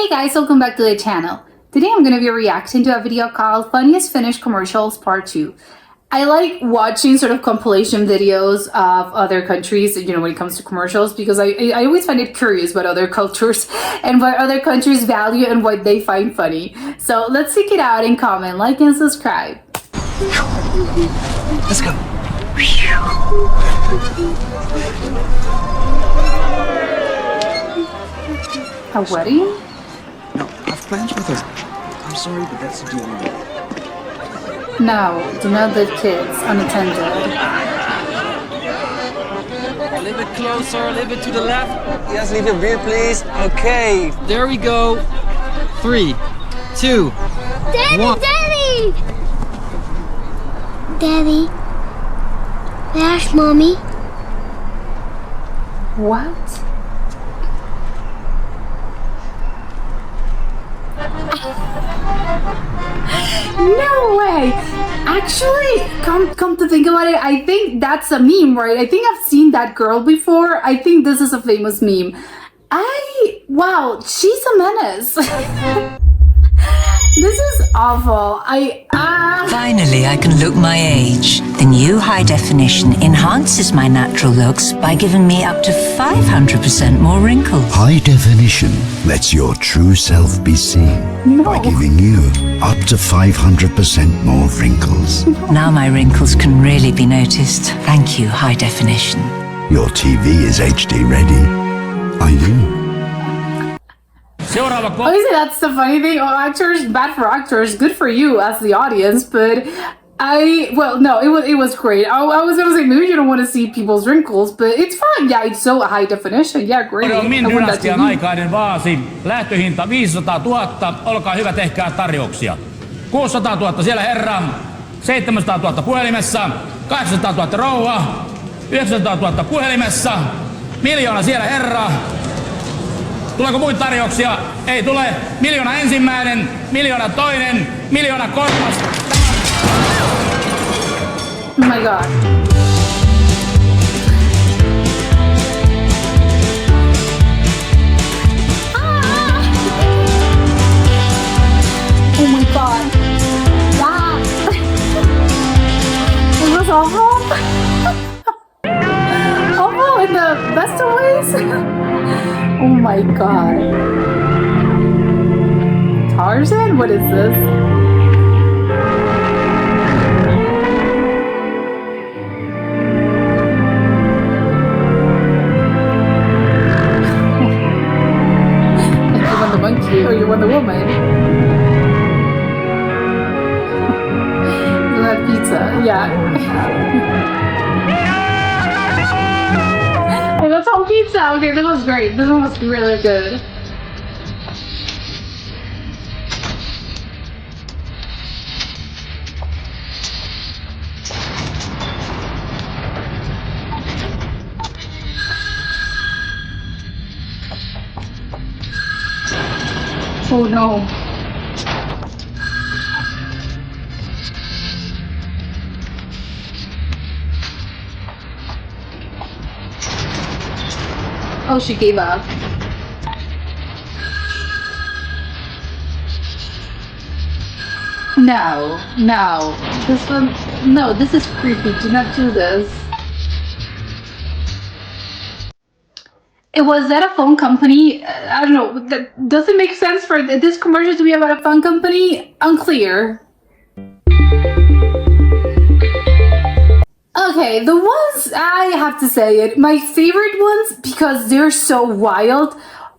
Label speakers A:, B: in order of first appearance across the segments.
A: Hey guys, welcome back to the channel. Today I'm going to be reacting to a video called Funniest Finnish Commercials Part 2. I like watching sort of compilation videos of other countries, when it comes to commercials, because I always find it curious what other cultures and what other countries value and what they find funny. So let's check it out and comment, like, and subscribe.
B: Let's go.
A: A wedding?
B: No, I've plans with her. I'm sorry, but that's the deal.
A: No, do not leave kids unattended.
C: A little bit closer, a little bit to the left.
B: Yes, leave your beer, please. Okay.
C: There we go. 3, 2,
D: Daddy,
C: 1.
D: Daddy! Daddy, where's Mommy?
A: What? No way! Actually, come to think about it, I think that's a meme, right? I think I've seen that girl before. I think this is a famous meme. Wow, she's a menace. This is awful.
E: Finally, I can look my age. The new high definition enhances my natural looks by giving me up to 500% more wrinkles.
F: High definition lets your true self be seen by giving you up to 500% more wrinkles.
E: Now my wrinkles can really be noticed. Thank you, high definition.
F: Your TV is HD ready. I know.
A: Obviously, that's the funny thing. Oh, actors, bad for actors, good for you as the audience. But no, it was great. I was gonna say maybe you don't want to see people's wrinkles, but it's fine. Yeah, it's so high definition. Yeah, great.
G: Min dynastian aikainen vaasi. Lähtöhinta 500 000. Olkaa hyvä, tehkää tarjouksia. 600 000 siellä herra. 700 000 puhelimessa. 800 000 rouva. 900 000 puhelimessa. 1 000 000 siellä herra. Tuleeko muita tarjouksia? Ei tule. 1 000 000 ensimmäinen, 1 000 000 toinen, 1 000 000 kolmas.
A: Oh my god. Oh my god. That. It was awful. Awful in the best of ways. Oh my god. Tarzan? What is this? You won the monkey, or you won the woman. You had pizza, yeah. Oh, that's all pizza. Okay, this was great. This one was really good. Oh no. Oh, she gave up. No. This one, no, this is creepy. Do not do this. Was that a phone company? I don't know. Does it make sense for this commercial to be about a phone company? Unclear. Okay, the ones, I have to say it, my favorite ones, because they're so wild,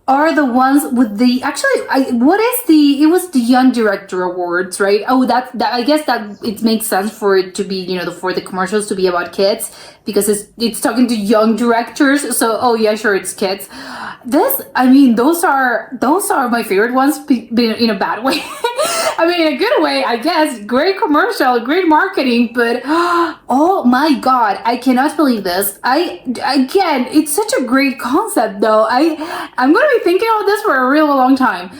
A: are the ones with the, it was the Young Director Awards, right? Oh, that I guess that it makes sense for it to be, for the commercials to be about kids, because it's talking to young directors, so, oh yeah, sure, it's kids. Those are my favorite ones, in a bad way. I mean, in a good way, I guess. Great commercial, great marketing, but oh my god, I cannot believe this. Again, it's such a great concept, though. I'm gonna be thinking about this for a real long time.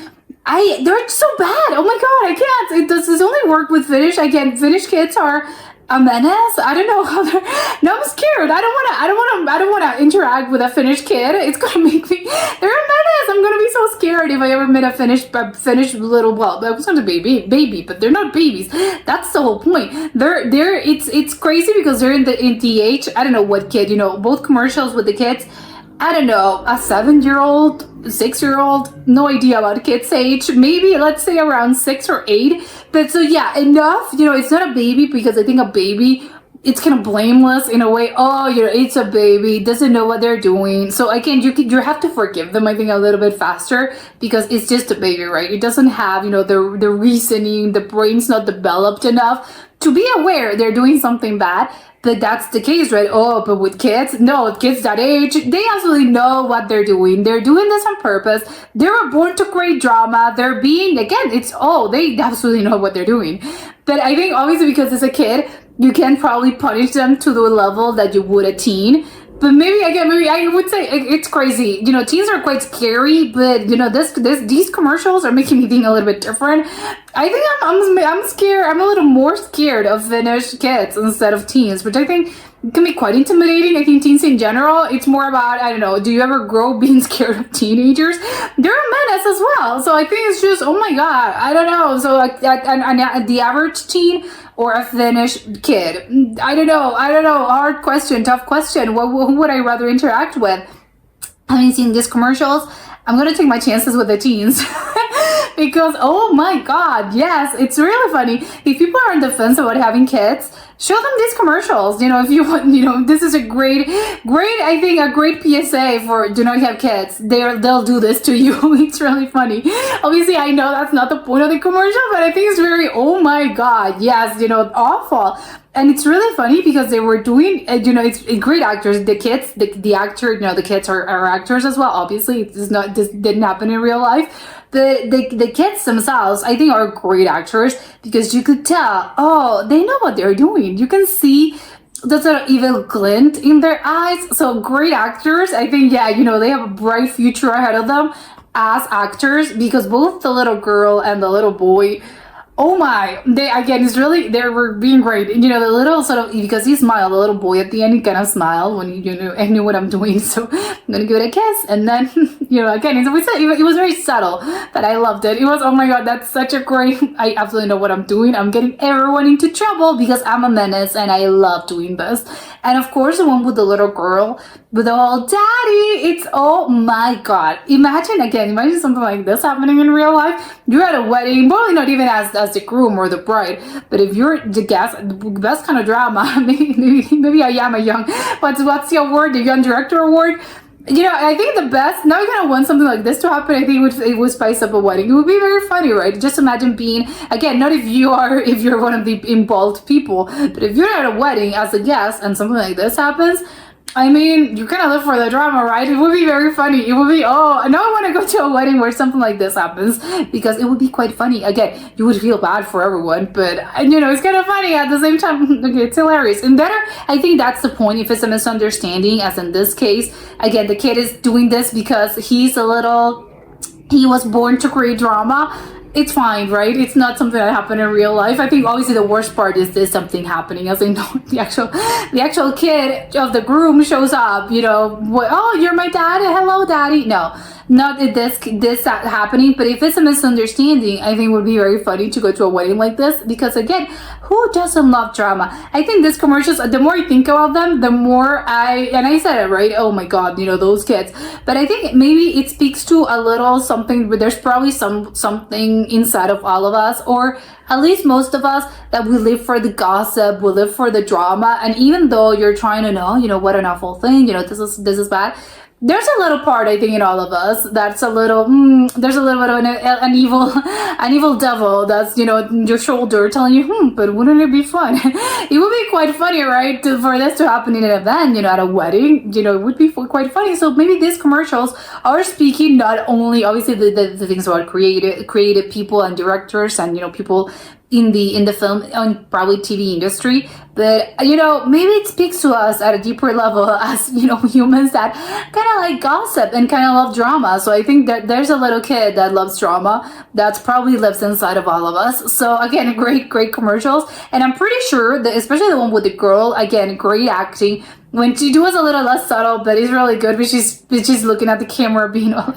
A: They're so bad. Oh my god, I can't. Does this only work with Finnish? Again, Finnish kids are a menace. I don't know how they're. No, I'm scared. I don't wanna interact with a Finnish kid. It's gonna make me. They're a menace. I'm gonna be so scared if I ever met a Finnish little. Well, I was gonna baby, but they're not babies. That's the whole point. They're. It's crazy because they're in the age. I don't know what kid. Both commercials with the kids. I don't know, a 7-year-old, 6-year-old, no idea about kids' age, maybe let's say around 6 or 8. But so yeah, enough, it's not a baby because I think a baby, it's kind of blameless in a way. Oh, it's a baby, doesn't know what they're doing. So again, you have to forgive them, I think, a little bit faster because it's just a baby, right? It doesn't have, the reasoning, the brain's not developed enough to be aware they're doing something bad. But that's the case, right? Oh, but with kids, no, with kids that age, they absolutely know what they're doing. They're doing this on purpose. They were born to create drama. They're being, again, they absolutely know what they're doing. But I think obviously because it's a kid, you can probably punish them to the level that you would a teen. But maybe I would say it's crazy. Teens are quite scary, but these commercials are making me think a little bit different. I think I'm scared. I'm a little more scared of Finnish kids instead of teens, which I think can be quite intimidating. I think teens in general, it's more about, I don't know, do you ever grow being scared of teenagers? They're a menace as well. So I think it's just, oh my God, I don't know. So like the average teen or a Finnish kid, I don't know. Hard question, tough question. Who would I rather interact with? Having seen these commercials, I'm going to take my chances with the teens. Because, oh my God, yes, it's really funny. If people are on the fence about having kids, show them these commercials. If you want, this is a great, I think a great PSA for do not have kids. They'll do this to you. It's really funny. Obviously, I know that's not the point of the commercial, but I think it's very, oh my God, yes, awful. And it's really funny because they were doing, it's great actors. The kids, the actor, the kids are actors as well. Obviously, this didn't happen in real life. The kids themselves, I think, are great actors because you could tell, oh, they know what they're doing. You can see the sort of evil glint in their eyes. So great actors. I think, yeah, they have a bright future ahead of them as actors because both the little girl and the little boy, oh my, they were being great. The little sort of, because he smiled, the little boy at the end, he kind of smiled when I knew what I'm doing. So I'm going to give it a kiss. And then, again, it was very subtle, but I loved it. It was, oh my God, that's such a great, I absolutely know what I'm doing. I'm getting everyone into trouble because I'm a menace and I love doing this. And of course, the one with the little girl, with the whole daddy, it's, oh my God. Imagine something like this happening in real life. You're at a wedding, probably not even as the groom or the bride, but if you're the guest, the best kind of drama, maybe I am a young, what's the award, the young director award? I think the best, now you're gonna want something like this to happen. I think it would spice up a wedding. It would be very funny, right? Just imagine being, again, not if you're one of the involved people, but if you're at a wedding as a guest and something like this happens, I mean, you kind of live for the drama, right? It would be very funny. It would be, oh, now I want to go to a wedding where something like this happens because it would be quite funny. Again, you would feel bad for everyone, but, it's kind of funny at the same time. Okay, it's hilarious. And better, I think that's the point. If it's a misunderstanding, as in this case, again, the kid is doing this because he was born to create drama. It's fine, right? It's not something that happened in real life. I think obviously the worst part is there's something happening, as in the actual kid of the groom shows up, oh, you're my dad, hello daddy. No, not this happening, but if it's a misunderstanding, I think it would be very funny to go to a wedding like this because again, who doesn't love drama? I think these commercials, the more I think about them, the more I said it, right? Oh my God, those kids. But I think maybe it speaks to a little something, but there's probably something inside of all of us, or at least most of us, that we live for the gossip, we live for the drama. And even though you're trying to know, what an awful thing, this is bad, there's a little part, I think, in all of us that's a little, there's a little bit of an evil devil that's, in your shoulder telling you, but wouldn't it be fun? It would be quite funny, right? For this to happen in an event, at a wedding, it would be quite funny. So maybe these commercials are speaking not only, obviously, the things about creative people and directors and, people in the film and probably TV industry. But maybe it speaks to us at a deeper level as humans that kind of like gossip and kind of love drama. So I think that there's a little kid that loves drama that probably lives inside of all of us. So again, great commercials, and I'm pretty sure that especially the one with the girl, again, great acting. When she was a little less subtle, but it's really good. But she's looking at the camera, being like,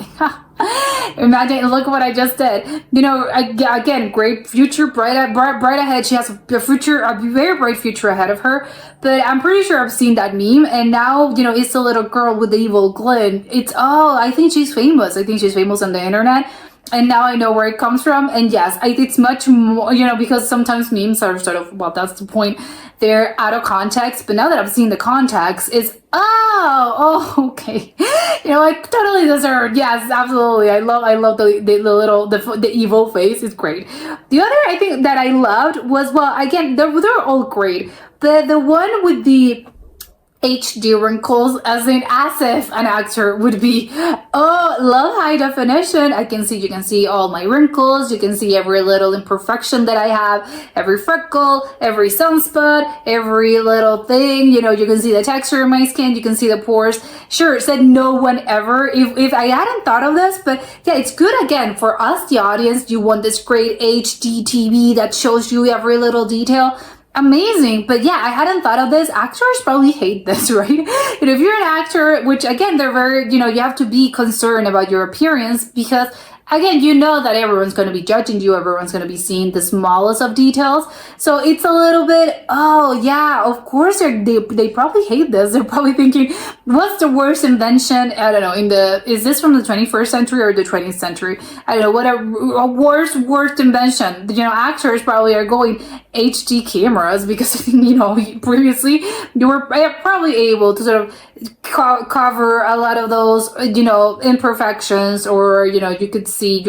A: imagine, look what I just did. Again, great future, bright ahead. She has a very bright future ahead of her. But I'm pretty sure I've seen that meme, and now it's the little girl with the evil glint. I think she's famous. I think she's famous on the internet. And now I know where it comes from. And yes, it's much more, because sometimes memes are sort of, well, that's the point. They're out of context. But now that I've seen the context, it's, okay. I totally deserve. Yes, absolutely. I love the evil face. It's great. The other, I think, that I loved was, well, again, they're all great. The one with the HD wrinkles, as if an actor would be, love high definition. You can see all my wrinkles, you can see every little imperfection that I have, every freckle, every sunspot, every little thing, you can see the texture of my skin, you can see the pores. Sure, said no one ever, if I hadn't thought of this, but yeah, it's good again for us, the audience. You want this great HD TV that shows you every little detail. Amazing. But yeah, I hadn't thought of this. Actors probably hate this, right? If you're an actor, which again, they're very, you have to be concerned about your appearance because again, that everyone's going to be judging you. Everyone's going to be seeing the smallest of details. So it's a little bit, of course they probably hate this. They're probably thinking, what's the worst invention? I don't know, is this from the 21st century or the 20th century? I don't know, what a worst invention. Actors probably are going HD cameras because, previously you were probably able to sort of cover a lot of those, imperfections, or, you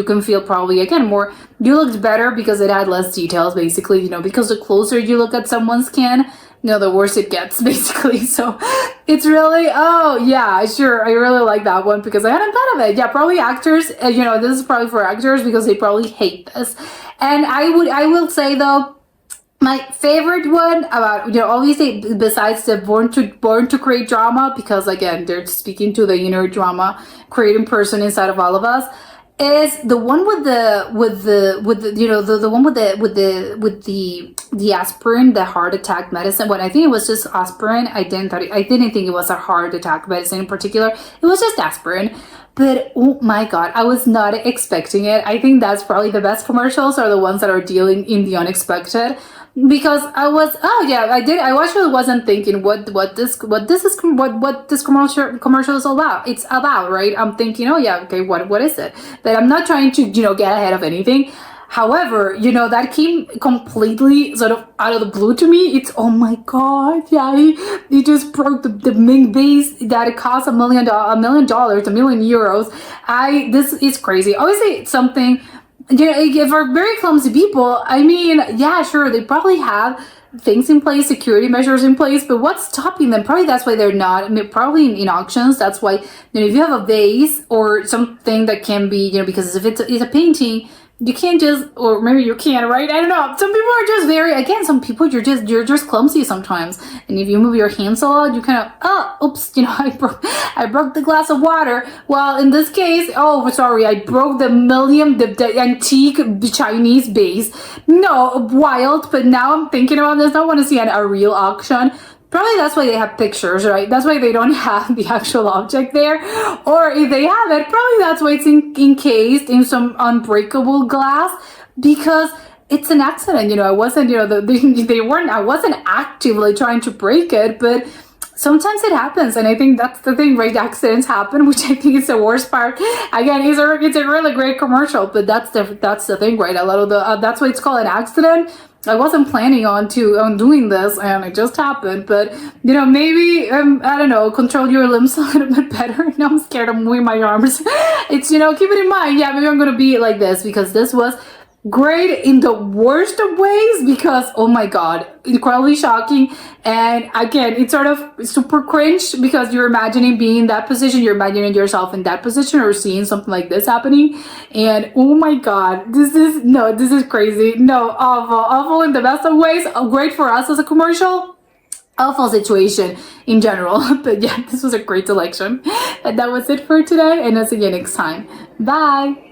A: can feel probably, again, more, you looked better because it had less details, basically, because the closer you look at someone's skin, the worse it gets, basically. So it's really, sure, I really like that one because I hadn't thought of it. Yeah, probably actors, this is probably for actors because they probably hate this. And I will say though, my favorite one about, obviously besides the born to create drama, because again, they're speaking to the inner drama creating person inside of all of us, is the one with the aspirin, the heart attack medicine. When I think it was just aspirin, I didn't think it was a heart attack medicine in particular. It was just aspirin. But oh my god, I was not expecting it. I think that's probably the best commercials are the ones that are dealing in the unexpected. Because I was, I actually wasn't thinking what this commercial is all about. It's about, right? I'm thinking, what is it? But I'm not trying to, get ahead of anything. However, that came completely sort of out of the blue to me. It's, oh my god, yeah, he just broke the main base that it cost $1 million, €1 million. This is crazy. Obviously, it's something. If are very clumsy people, I mean, yeah, sure, they probably have things in place, security measures in place, but what's stopping them? Probably that's why they're not, probably in auctions, that's why, if you have a vase or something that can be, because if it's a painting, you can't just, or maybe you can, right? I don't know. Some people are just some people, you're just clumsy sometimes. And if you move your hands a lot, you kind of, oops, I broke the glass of water. Well, in this case, sorry, I broke the antique Chinese vase. No, wild, but now I'm thinking about this. I want to see a real auction. Probably that's why they have pictures, right? That's why they don't have the actual object there. Or if they have it, probably that's why it's encased in some unbreakable glass, because it's an accident. I wasn't, I wasn't actively trying to break it, but sometimes it happens. And I think that's the thing, right? Accidents happen, which I think is the worst part. Again, it's a really great commercial, but that's the thing, right? A lot of that's why it's called an accident. I wasn't planning on doing this, and it just happened. But maybe I don't know, control your limbs a little bit better. Now I'm scared of moving my arms. It's keep it in mind. Yeah, maybe I'm gonna be like this because this was great in the worst of ways because oh my god, incredibly shocking. And again, it's sort of super cringe because you're imagining being in that position, you're imagining yourself in that position or seeing something like this happening. And oh my god, this is crazy. No, awful in the best of ways. Great for us as a commercial, awful situation in general. But yeah, this was a great selection. And that was it for today, and I'll see you next time. Bye.